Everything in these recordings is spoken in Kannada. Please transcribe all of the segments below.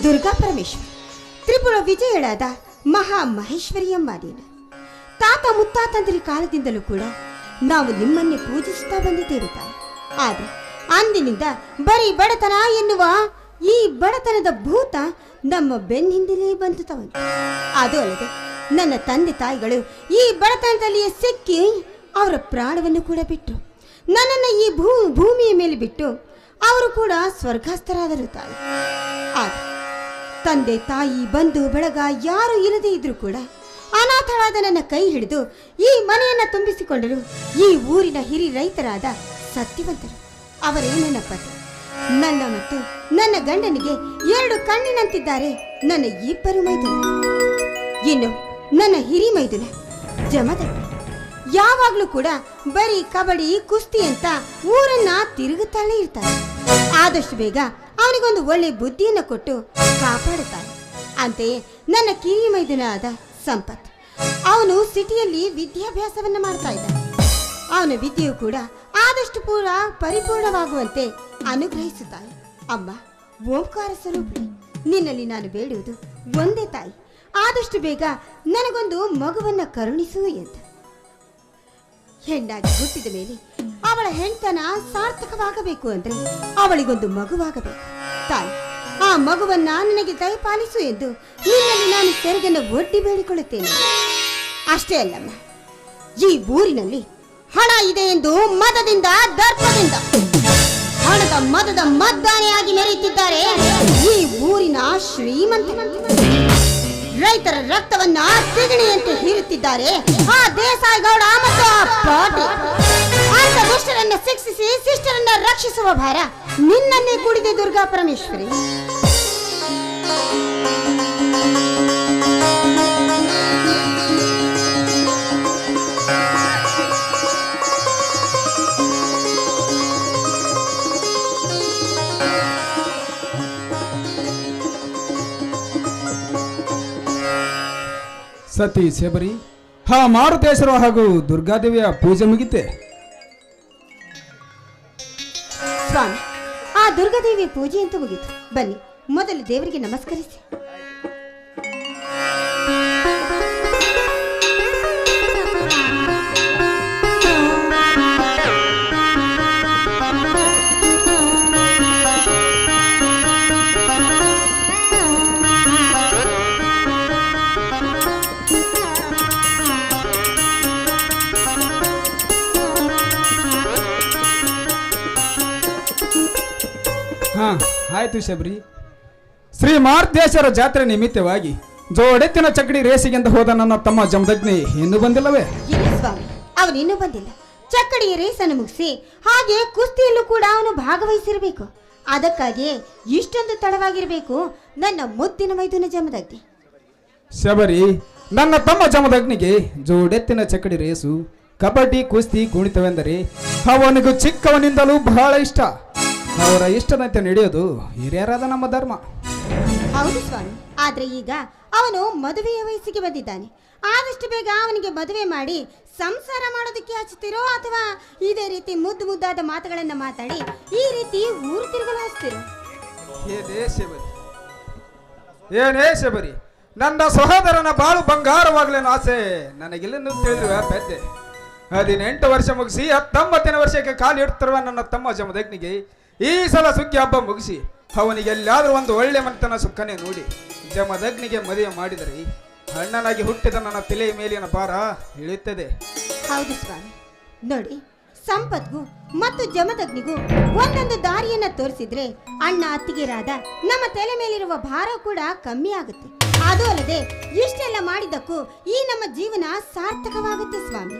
ದುರ್ಗಾ ಪರಮೇಶ್ವರಿ, ತ್ರಿಪುರ ವಿಜಯಳಾದ ಮಹಾ ಮಹೇಶ್ವರಿಯಮ್ಮ ನೀನು. ತಾತ ಮುತ್ತಾತಂದಿರ ಕಾಲದಿಂದಲೂ ಕೂಡ ನಾವು ನಿಮ್ಮನ್ನೇ ಪೂಜಿಸುತ್ತಾ ಬಂದಿದ್ದೇವೆ ತಾಯಿ. ಆದರೆ ಅಂದಿನಿಂದ ಬರೀ ಬಡತನ ಎನ್ನುವ ಈ ಬಡತನದ ಭೂತ ನಮ್ಮ ಬೆನ್ನಿಂದಲೇ ಬಂತು ತವನು. ಅದು ಅಲ್ಲದೆ ನನ್ನ ತಂದೆ ತಾಯಿಗಳು ಈ ಬಡತನದಲ್ಲಿಯೇ ಸಿಕ್ಕಿ ಅವರ ಪ್ರಾಣವನ್ನು ಕೂಡ ಬಿಟ್ಟರು. ನನ್ನನ್ನು ಈ ಭೂಮಿಯ ಮೇಲೆ ಬಿಟ್ಟು ಅವರು ಕೂಡ ಸ್ವರ್ಗಸ್ಥರಾದರು ತಾಯಿ. ಆದರೆ ತಂದೆ ತಾಯಿ ಬಂಧು ಬಳಗ ಯಾರು ಇಲ್ಲದೇ ಇದ್ರೂ ಕೂಡ ಅನಾಥಳಾದ ನನ್ನ ಕೈ ಹಿಡಿದು ಈ ಮನೆಯನ್ನು ತುಂಬಿಸಿಕೊಂಡರು ಈ ಊರಿನ ಹಿರಿ ರೈತರಾದ ಸತ್ಯವಂತರು. ಅವರೇ ನನ್ನ ಪತಿ. ನನ್ನ ಮತ್ತು ನನ್ನ ಗಂಡನಿಗೆ 2 ಕಣ್ಣಿನಂತಿದ್ದಾರೆ ನನ್ನ ಇಬ್ಬರು ಮೈದುನ. ಇನ್ನು ನನ್ನ ಹಿರಿ ಮೈದುನ ಜಮದಗ್ನಿ ಯಾವಾಗ್ಲೂ ಕೂಡ ಬರೀ ಕಬಡ್ಡಿ ಕುಸ್ತಿ ಅಂತ ಊರನ್ನ ತಿರುಗುತ್ತಾಳೆ ಇರ್ತಾನೆ. ಆದಷ್ಟು ಬೇಗ ಅವನಿಗೊಂದು ಒಳ್ಳೆ ಬುದ್ಧಿಯನ್ನು ಕೊಟ್ಟು ಕಾಪಾಡುತ್ತಾನೆ. ಅಂತೆಯೇ ನನ್ನ ಕಿರಿ ಮೈದುನ ಆದ ಸಂಪತ್, ಅವನು ಸಿಟಿಯಲ್ಲಿ ವಿದ್ಯಾಭ್ಯಾಸವನ್ನ ಮಾಡ್ತಾ ಇದ್ದಾನೆ. ಅವನ ವಿದ್ಯೆಯು ಕೂಡ ಆದಷ್ಟು ಪರಿಪೂರ್ಣವಾಗುವಂತೆ ಅನುಗ್ರಹಿಸುತ್ತಾನೆ. ಅಮ್ಮ ಓಂಕಾರ ಸ್ವರೂಪಿಣಿ, ನಿನ್ನಲ್ಲಿ ನಾನು ಬೇಡುವುದು ಒಂದೇ ತಾಯಿ, ಆದಷ್ಟು ಬೇಗ ನನಗೊಂದು ಮಗುವನ್ನ ಕರುಣಿಸು ಎಂದು. ಹೆಣ್ಣಾಗಿ ಹುಟ್ಟಿದ ಮೇಲೆ ಅವಳ ಹೆಣ್ತನ ಸಾರ್ಥಕವಾಗಬೇಕು ಅಂದ್ರೆ ಅವಳಿಗೊಂದು ಮಗುವಾಗಬೇಕು ತಾಯಿ. ಆ ಮಗುವನ್ನ ನನಗೆ ದಯಪಾಲಿಸು ಎಂದು ನಿನ್ನಲ್ಲಿ ನಾನು ಸೆರಗನ್ನು ಒಡ್ಡಿ ಬೇಡಿಕೊಳ್ಳುತ್ತೇನೆ. ಅಷ್ಟೇ ಅಲ್ಲಮ್ಮ, ಈ ಊರಿನಲ್ಲಿ ಹಣ ಇದೆ ಎಂದು ಮದದಿಂದ ದರ್ಪದಿಂದ ಹಣದ ಮದದ ಮದ್ದಾನೆಯಾಗಿ ಮೆರೆಯುತ್ತಿದ್ದಾರೆ ಈ ಊರಿನ ಶ್ರೀಮಂತ. ರೈತರ ರಕ್ತವನ್ನ ಸಿಗಣಿಯಂತೆ ಹೀರುತ್ತಿದ್ದಾರೆ ಆ ದೇಸಾಯಿ ಗೌಡ ಮತ್ತು ಆ ಪಾಟೀಲ್. ಅಂತ ದುಷ್ಟರನ್ನ ಶಿಕ್ಷಿಸಿ ಶಿಷ್ಟರನ್ನ ರಕ್ಷಿಸುವ ಭಾರ ನಿನ್ನನ್ನೇ ಕೂಡಿದೆ ದುರ್ಗಾ ಪರಮೇಶ್ವರಿ. ಸತಿ ಶಬರಿ, ಮಾರುತೇಶ್ವರ ಹಾಗೂ ದುರ್ಗಾದೇವಿಯ ಪೂಜೆ ಮುಗಿತೆ. ಸ್ವಾಮಿ, ಆ ದುರ್ಗಾದೇವಿಯ ಪೂಜೆ ಅಂತ ಮುಗಿತು. ಬನ್ನಿ ಮೊದಲು ದೇವರಿಗೆ ನಮಸ್ಕರಿಸಿ. ಆಯ್ತು ಶಬರಿ. ಶ್ರೀ ಮಾರುತೇಶ್ವರ ಜಾತ್ರೆ ನಿಮಿತ್ತವಾಗಿ ಜೋಡೆತ್ತಿನ ಚಕಡಿ ರೇಸಿಗೆಂದು ಹೋದ ನನ್ನ ತಮ್ಮ ಜಮದಗ್ನಿ ಇನ್ನೂ ಬಂದಿಲ್ಲವೇ? ಇಲ್ಲ ಸ್ವಾಮಿ, ಅವನು ಇನ್ನೂ ಬಂದಿಲ್ಲ. ಚಕ್ಕಡಿ ರೇಸನ್ನು ಮುಗಿಸಿ ಹಾಗೆ ಕುಸ್ತಿಯಲ್ಲೂ ಕೂಡ ಅವನು ಭಾಗವಹಿಸಿರಬೇಕು. ಅದಕ್ಕಾಗಿ ಇಷ್ಟೊಂದು ತಡವಾಗಿರಬೇಕು ನನ್ನ ಮುದ್ದಿನ ಮೈದುನ ಜಮದಗ್ನಿ. ಶಬರಿ, ನನ್ನ ತಮ್ಮ ಜಮದಗ್ನಿಗೆ ಜೋಡೆತ್ತಿನ ಚಕಡಿ ರೇಸು, ಕಬಡ್ಡಿ, ಕುಸ್ತಿ, ಕುಣಿತವೆಂದರೆ ಅವನಿಗೂ ಚಿಕ್ಕವನಿಂದಲೂ ಬಹಳ ಇಷ್ಟ. ಅವರ ಇಷ್ಟದಂತೆ ನಡೆಯೋದು ಹಿರಿಯರಾದ ನಮ್ಮ ಧರ್ಮ. ಹೌದು ಸ್ವಾಮಿ, ಆದ್ರೆ ಈಗ ಅವನು ಮದುವೆಯ ವಯಸ್ಸಿಗೆ ಬಂದಿದ್ದಾನೆ. ಆದಷ್ಟು ಬೇಗ ಅವನಿಗೆ ಮದುವೆ ಮಾಡಿ ಸಂಸಾರ ಮಾಡೋದಕ್ಕೆ ಹಚ್ಚುತ್ತೀರೋ ಅಥವಾ ಇದೇ ರೀತಿ ಮುದ್ದಾದ ಮಾತುಗಳನ್ನ ಮಾತಾಡಿ ಈ ರೀತಿ ಊರು ತಿರುಗಲು ಹಚ್ತೀರೋ? ಏನೇ ಶಬರಿ, ನನ್ನ ಸಹೋದರನ ಬಾಳು ಬಂಗಾರವಾಗ್ಲೇನು ಆಸೆ ನನಗಿಲ್ಲ ತಿಳಿದಿರುವ ಪೆದ್ದೆ. 18 ವರ್ಷ ಮುಗಿಸಿ 19ನೇ ವರ್ಷಕ್ಕೆ ಕಾಲು ಇಡ್ತಿರುವ ನನ್ನ ತಮ್ಮ ಜಮದಗ್ನಿಗೆ ಈ ಸಲ ಸುಗ್ಗಿ ಹಬ್ಬ ಮುಗಿಸಿ ಅವನಿಗೆ ಎಲ್ಲಾದ್ರೂ ಒಂದು ಒಳ್ಳೆ ಮನೆತನ ಸುಖನೇ ನೋಡಿ ಜಮದಗ್ನಿಗೆ ಮದುವೆ ಮಾಡಿದರೆ ಅಣ್ಣನಾಗಿ ಹುಟ್ಟಿದ ನನ್ನ ತಲೆಯ ಮೇಲಿನ ಭಾರ ಇಳಿಯುತ್ತದೆ. ಹೌದು ಸ್ವಾಮಿ, ನೋಡಿ, ಸಂಪತ್ಗೂ ಮತ್ತು ಜಮದಗ್ನಿಗೂ ಒಂದೊಂದು ದಾರಿಯನ್ನ ತೋರಿಸಿದ್ರೆ ಅಣ್ಣ ಅತ್ತಿಗೆರಾದ ನಮ್ಮ ತಲೆ ಮೇಲಿರುವ ಭಾರ ಕೂಡ ಕಮ್ಮಿ ಆಗುತ್ತೆ. ಅದು ಅಲ್ಲದೆ ಇಷ್ಟೆಲ್ಲ ಮಾಡಿದ್ದಕ್ಕೂ ಈ ನಮ್ಮ ಜೀವನ ಸಾರ್ಥಕವಾಗುತ್ತೆ ಸ್ವಾಮಿ.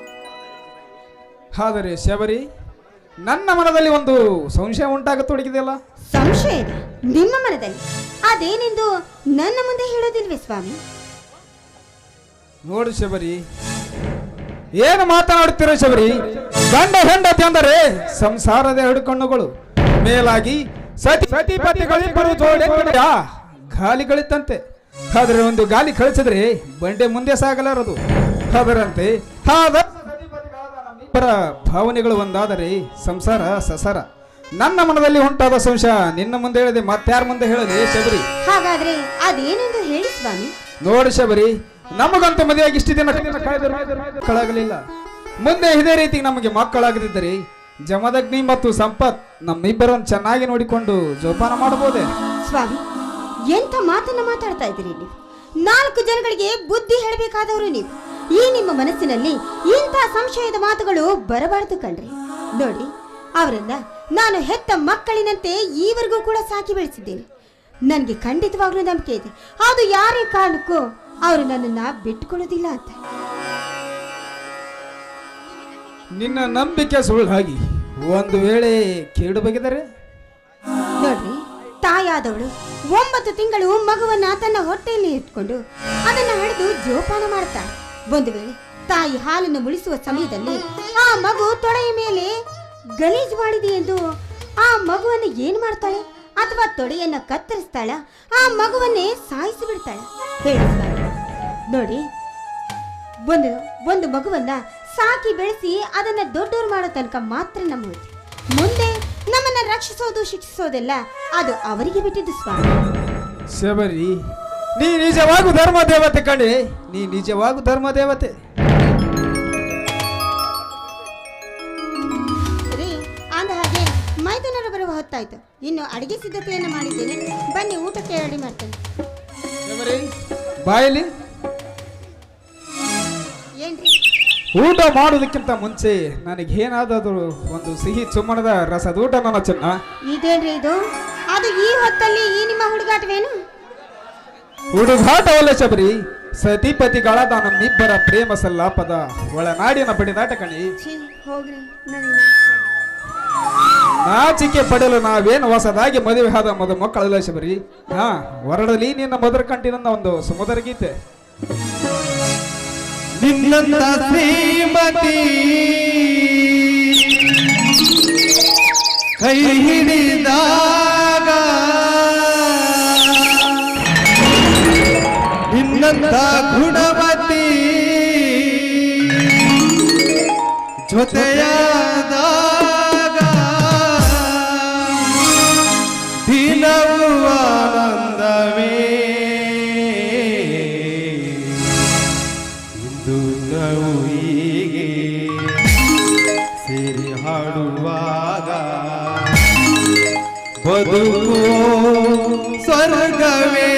ಆದರೆ ಶಬರಿ, ನನ್ನ ಮನದಲ್ಲಿ ಒಂದು ಸಂಶಯ ಉಂಟಾಗತೊಡಗಿದೆಯಲ್ಲ? ಸಂಶಯ ಇದೆ ನಿಮ್ಮ ಮನದಲ್ಲಿ? ಅದೇನೆಂದು ನನ್ನ ಮುಂದೆ ಹೇಳೋದಿಲ್ವೇ ಸ್ವಾಮಿ? ನೋಡು ಶಬರಿ, ಏನು ಮಾತನಾಡುತ್ತೀರ ಶಬರಿ? ಗಂಡ ಹೆಂಡತಿ ಅಂದರೆ ಸಂಸಾರದ ಹಿಡ್ಕಣ್ಣುಗಳು ಮೇಲಾಗಿ ಸತಿಪತಿಗಳಿಬ್ಬರು ಜೋಡಿ ಗಾಲಿಗಳಿದ್ದಂತೆ. ಆದರೆ ಒಂದು ಗಾಲಿ ಕಳಿಸಿದ್ರೆ ಬಂಡೆ ಮುಂದೆ ಸಾಗಲಾರದು. ಅದರಂತೆ ಭಾವನೆಗಳು ಒಂದಾದರೆ ಸಂಸಾರ ಸಸರ. ನನ್ನ ಮನದಲ್ಲಿ ಉಂಟಾದ ಸಂಶಯ ನಿನ್ನ ಮುಂದೆ ಹೇಳಿದೆ ಮತ್ತಾರ ಮುಂದೆ ಹೇಳದೆ ಶಬರಿ. ಹಾಗಾದ್ರೆ ಅದೇನೆಂದು ಹೇಳಿ ಸ್ವಾಮಿ. ನೋಡಿ ಶಬರಿ, ನಮಗಂತೂ ಮದುವೆಯಾಗಿ ಇಷ್ಟು ದಿನ ಮಕ್ಕಳಾಗಲಿಲ್ಲ. ಮುಂದೆ ಇದೇ ರೀತಿ ನಮಗೆ ಮಕ್ಕಳಾಗದಿದ್ದರೆ ಜಮದಗ್ನಿ ಮತ್ತು ಸಂಪತ್ ನಮ್ಮಿಬ್ಬರನ್ನು ಚೆನ್ನಾಗಿ ನೋಡಿಕೊಂಡು ಜೋಪಾನ ಮಾಡಬಹುದೇ? ಸ್ವಾಮಿ, ಎಂಥ ಮಾತನ್ನ ಮಾತಾಡ್ತಾ ಇದ್ದೀರಿ ನೀವು. 4 ಜನಗಳಿಗೆ ಬುದ್ಧಿ ಹೇಳಬೇಕಾದವರು ನೀವು. ಈ ನಿಮ್ಮ ಮನಸ್ಸಿನಲ್ಲಿ ಇಂಥ ಸಂಶಯದ ಮಾತುಗಳು ಬರಬಾರದು ಕಣ್ರಿ. ನೋಡಿ, ಅವರನ್ನ ನಾನು ಹೆತ್ತ ಮಕ್ಕಳಿನಂತೆ ಈವರೆಗೂ ಕೂಡ ಸಾಕಿ ಬೆಳೆಸಿದ್ದೇನೆ. ನನಗೆ ಖಂಡಿತವಾಗ್ಲೂ ನಂಬಿಕೆ ಇದೆ, ಅದು ಯಾರೇ ಕಾರಣಕ್ಕೂ ಅವರು ನನ್ನನ್ನ ಬಿಟ್ಟುಕೊಳ್ಳೋದಿಲ್ಲ ಅಂತ. ನಿನ್ನ ನಂಬಿಕೆ ಸುಳ್ಳಾಗಿ ಒಂದು ವೇಳೆ ಕೇಳು ಬಗೆದರೆ? ನೋಡ್ರಿ, ತಾಯಾದವಳು 9 ತಿಂಗಳು ಮಗುವನ್ನ ತನ್ನ ಹೊಟ್ಟೆಯಲ್ಲಿ ಇಟ್ಕೊಂಡು ಅದನ್ನ ಹಡಿದು ಜೋಪಾನ ಮಾಡ್ತಾಳೆ. ಒಂದು ವೇಳೆ ತಾಯಿ ಹಾಲನ್ನು ಮುಳಿಸುವ ಸಮಯದಲ್ಲಿ ಆ ಮಗು ತೊಡೆಯ ಮೇಲೆ ಗಲೀಜು ಮಾಡಿದೆ ಎಂದು ಆ ಮಗುವನ್ನು ಏನು ಮಾಡ್ತಾಳೆ? ಅಥವಾ ತೊಡೆಯನ್ನ ಕತ್ತರಿಸ್ತಾಳ? ಆ ಮಗುವನ್ನೇ ಸಾಯಿಸಿ ಬಿಡ್ತಾಳ? ಹೇಳಿ ಸ್ವಾಮಿ. ನೋಡಿ, ಒಂದು ಮಗುವನ್ನ ಸಾಕಿ ಬೆಳೆಸಿ ಅದನ್ನ ದೊಡ್ಡವರು ಮಾಡೋ ತನಕ ಮಾತ್ರ ನಂಬುತ್ತೆ. ಮುಂದೆ ನಮ್ಮನ್ನ ರಕ್ಷಿಸೋದು ಶಿಕ್ಷಿಸೋದೆಲ್ಲ ಅದು ಅವರಿಗೆ ಬಿಟ್ಟಿದ್ದು ಸ್ವಾಮಿ. ಶಬರಿ, ನೀ ನಿಜವಾಗೂ ಧರ್ಮ ದೇವತೆ ಕಣೆ, ನೀ ನಿಜವಾಗೂ ಧರ್ಮ ದೇವತೆ. ರೀ, ಅಂದ ಹಾಗೆ ಮೈದುನರು ಬರುವ ಹೊತ್ತಾಯ್ತು. ಇನ್ನು ಅಡಿಗೆ ಸಿದ್ಧತೆಯನ್ನು ಮಾಡಿದ್ದೇನೆ, ಬನ್ನಿ ಊಟಕ್ಕೆ ರೆಡಿ ಮಾಡ್ತೇನೆ. ಶಬರಿ, ಬಾಯಲ್ಲಿ ಏನ್ರಿ? ಊಟ ಮಾಡೋದಕ್ಕಿಂತ ಮುಂಚೆ ನನಗೆ ಏನಾದರೂ ಒಂದು ಸಿಹಿ ಚುಮ್ಮಣದ ರಸದ ಊಟ ನನ್ನ ಚೆನ್ನ. ಇದೇನ್ರಿ ಇದು? ಅದು ಈ ಹೊತ್ತಲ್ಲಿ ಈ ನಿಮ್ಮ ಹುಡುಗಾಟವೇನು? ಹುಡುಗಾಟವಲ್ಲ ಶಬರಿ, ಸತಿಪತಿಗಳಾದ ನಮ್ಮಿಬ್ಬರ ಪ್ರೇಮ ಸಲ್ಲಾಪದ ಒಳನಾಡಿನ ಬಡಿದಾಟ ಕಣಿ. ಛೀ, ಹೋಗ್ರಿ, ನಾಚಿಕೆ ಪಡೆಯಲು ನಾವೇನು ಹೊಸದಾಗಿ ಮದುವೆ ಆದ ಮಕ್ಕಳಲ್ಲ ಶಬರಿ. ಹಾ, ಹೊರಡಲಿ ನಿನ್ನ ಮಧುರ ಕಂಠಿನಿಂದ ಒಂದು ಸುಮಧುರ ಗೀತೆ. ನಿನ್ನಂತ ಶ್ರೀಮತಿ ಕೈ ಹಿಡಿದಾಗ, ನಿನ್ನಂತ ಗುಣವತಿ ಜೊತೆಯಾದಾಗ ದಿನವೂ ಆನಂದವೇ. ಇಂದು ನಾವು ಹೀಗೆ ಸೇರಿ ಹಾಡುವಾಗ ಬದುಕು ಸ್ವರ್ಗವೇ.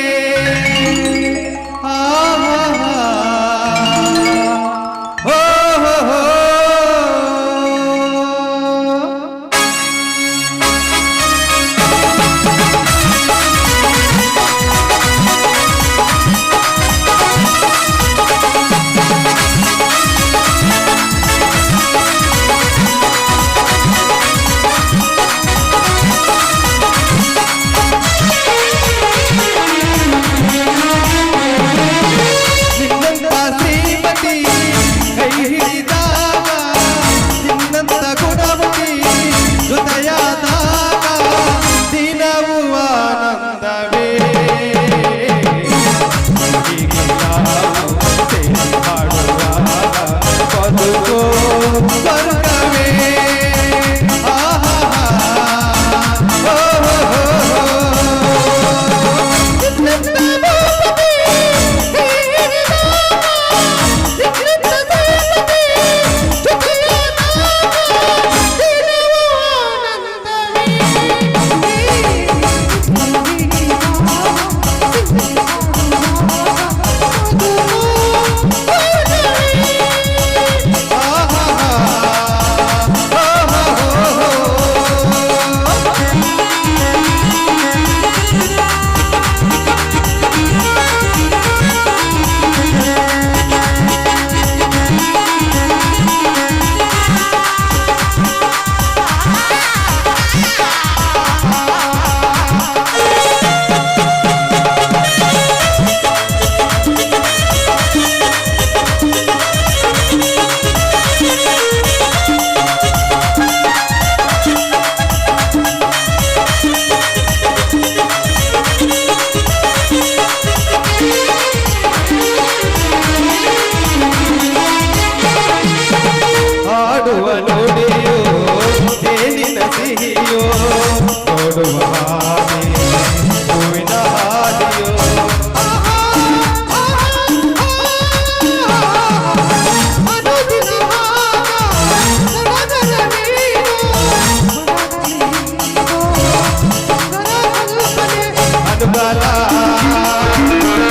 ಅನುಗಾಲ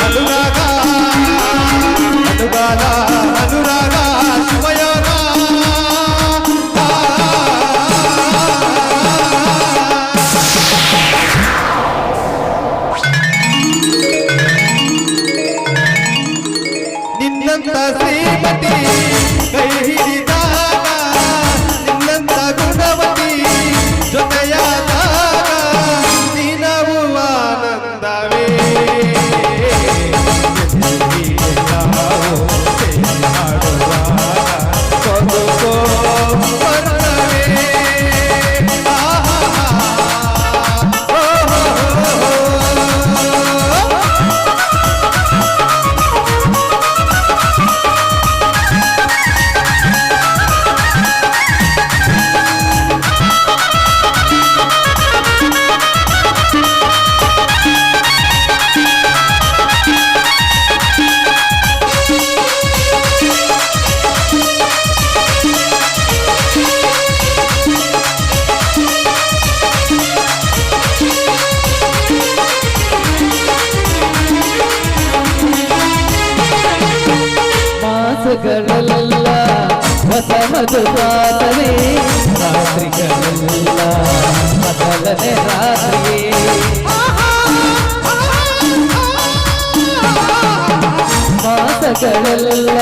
ಅನುರಾಗ ಅನುಗಾಲ ಅನುರಾಗ ಶಿವಯೋಗ ನಿನ್ನಂತ ಶ್ರೀಮತಿ ಕೈ ಹಿಡಿದಾಗ ನಿನ್ನಂತ ಗುಣವತಿ ಜೊತೆಯಾದಾಗ ದಿನವೂ ಆನಂದವೇ ಬದುಕೋ ವರ್ಣವೇ ಮಾಸಗಳೆಲ್ಲ ಹೊಸ ಮಧುವಾದರೆ ರಾತ್ರಿಗಳೆಲ್ಲ ಮೊದಲನೇ ರಾತ್ರಿಯೇ ಮಾಸಗಳೆಲ್ಲ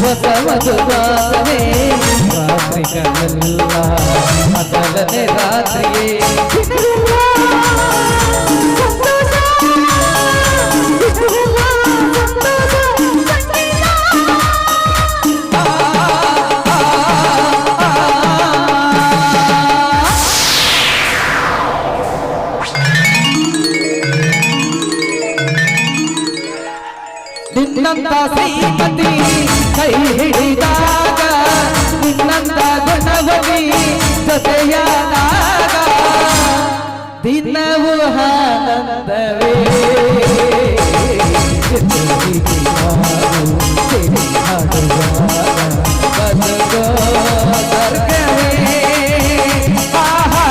ಹೊಸ ಮಧುವಾದರೆ ರಾತ್ರಿಗಳೆಲ್ಲ ಮೊದಲನೇ ರಾತ್ರಿಯೇ ನಿನ್ನಂತ ಶ್ರೀಮತಿ ಕೈ ಹಿಡಿದಾಗ ನಿನ್ನಂತ ಗುಣವತಿ ಜೊತೆಯಾದಾಗ ದಿನವೂ ಆನಂದವೇ ಬದುಕೋ ಸ್ವರ್ಗವೇ ಆಹಾ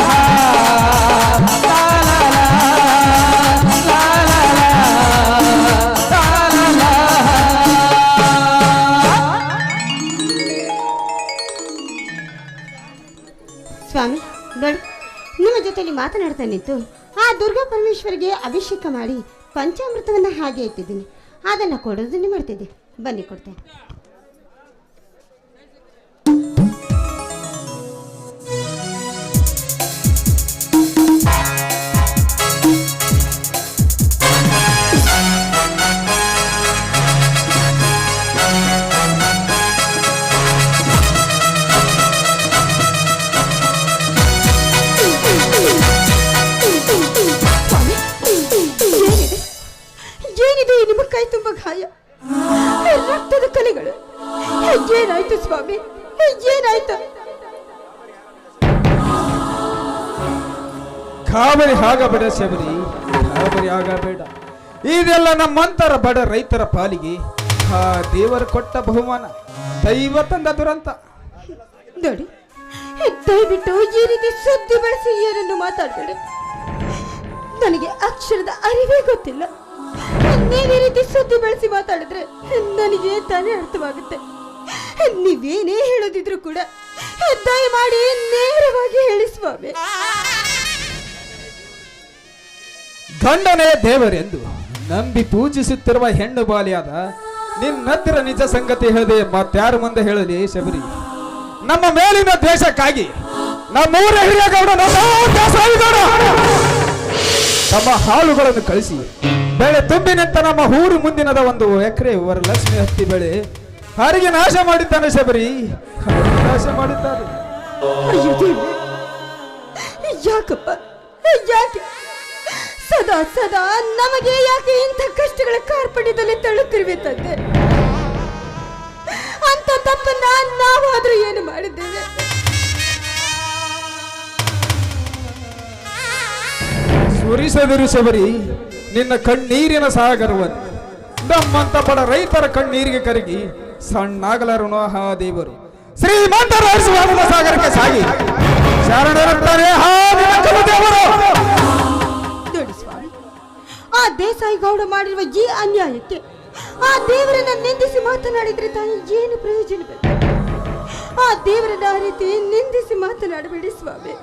ಸ್ವಾಮಿ ನೋಡಿ, ನಿಮ್ಮ ಜೊತೆಲಿ ಮಾತನಾಡ್ತಾ ನಿಂತು ಆ ದುರ್ಗಾ ಪರಮೇಶ್ವರಿಗೆ ಅಭಿಷೇಕ ಮಾಡಿ ಪಂಚಾಮೃತವನ್ನು ಹಾಗೆ ಇಟ್ಟಿದ್ದೀನಿ. ಅದನ್ನು ಕೊಡೋದನ್ನೇ ಮಾಡ್ತಿದ್ದೆ. ಬನ್ನಿ ಕೊಡ್ತೇನೆ. ಏನಿದೆ ನಿಮ್ಮ ಕೈ ತುಂಬ ಗಾಯ, ರಕ್ತದ ಕಲೆಗಳು. ಏನಾಯ್ತು ಸ್ವಾಮಿ, ಏನಾಯ್ತು? ಗಾಬರಿ ಆಗಬೇಡ ಶಬರಿ, ಗಾಬರಿ ಆಗಬೇಡ. ಇದೆಲ್ಲ ನಮ್ಮಂತರ ಬಡ ರೈತರ ಪಾಲಿಗೆ ಆ ದೇವರು ಕೊಟ್ಟ ಬಹುಮಾನ, ದೈವ ತಂದ ದುರಂತ. ನೋಡಿ, ದಯವಿಟ್ಟು ಈ ರೀತಿ ಸುದ್ದಿ ಬಳಸಿ ಏನನ್ನು ಮಾತಾಡಬೇಡಿ. ನನಗೆ ಅಕ್ಷರದ ಅರಿವೇ ಗೊತ್ತಿಲ್ಲ. ನೀವೇ ರೀತಿ ಸುದ್ದಿ ಬಳಸಿ ಮಾತಾಡಿದ್ರೆ ನನಗೆ ತಾನೇ ಅರ್ಥವಾಗುತ್ತೆ. ನೀವೇನೇ ಹೇಳೋದಿದ್ರು ಕೂಡ ದಯಮಾಡಿ ನೇರವಾಗಿ ಹೇಳಿ ಸ್ವಾಮಿ. ಗಂಡನೇ ದೇವರೆಂದು ನಂಬಿ ಪೂಜಿಸುತ್ತಿರುವ ಹೆಣ್ಣು ಬಾಲಿಯಾದ ನಿನ್ನತ್ರ ನಿಜ ಸಂಗತಿ ಹೇಳದೆ ಮತ್ತಾರ ಮುಂದೆ ಹೇಳಲಿ ಶಬರಿ? ನಮ್ಮ ಮೇಲಿನ ದ್ವೇಷಕ್ಕಾಗಿ ನಮ್ಮೂರ ಹಿರಿಯಗೌಡ ತಮ್ಮ ಹಾಳುಗಳನ್ನು ಕಳಿಸಿ ಬೆಳೆ ತುಂಬಿ ನಿಂತ ನಮ್ಮ ಊರು ಮುಂದಿನದ 1 ಎಕರೆ ವರಲಕ್ಷ್ಮಿ ಹತ್ತಿ ಬೆಳೆ ಹರಿಗೆ ನಾಶ ಮಾಡಿದ್ದಾನೆ ಶಬರಿ, ನಾಶ ಮಾಡಿದ್ದಾರೆ. ಅಯ್ಯೋ ದೇವ್ರೇ, ಯಾಕಪ್ಪ, ಯಾಕೆ ಸದಾ ಸದಾ ನಮಗೆ ಯಾಕೆ ಇಂಥ ಕಷ್ಟಗಳ ಕಾರ್ಪಣ್ಯದಲ್ಲಿ ತಳ್ಳುತ್ತಿರುವೆ ತಂದೆ? ಅಂತ ತಪ್ಪನ್ನ ನಾವಾದ್ರೂ ಏನು ಮಾಡಿದ್ದೇವೆ? ಸುರಿಸದಿರು ಶಬರಿ ನಿನ್ನ ಕಣ್ಣೀರಿನ ಸಾಗರವನ್ನು. ನಮ್ಮಂತ ಬಡ ರೈತರ ಕಣ್ಣೀರಿಗೆ ಕರಗಿ ಸಣ್ಣಾಗಲರುಣ ಹಾ ದೇವರು ಶ್ರೀಮಂತರ ಹರಿಸುವ ಸಾಗರಕ್ಕೆ ಸಾಗಿ ಶರಣರುತ್ತಾರೆ ಹಾ ದೇವರು. ನೋಡಿ ಸ್ವಾಮಿ, ದೇಸಾಯಿ ಗೌಡ ಮಾಡಿರುವ ಈ ಅನ್ಯಾಯಕ್ಕೆ ಆ ದೇವರನ್ನ ನಿಂದಿಸಿ ಮಾತನಾಡಿದ್ರೆ ತಾಯಿ ಏನು ಪ್ರಯೋಜನವಿಲ್ಲ. ಆ ದೇವರನ್ನ ಆ ರೀತಿ ನಿಂದಿಸಿ ಮಾತನಾಡಬೇಡಿ ಸ್ವಾಮಿ.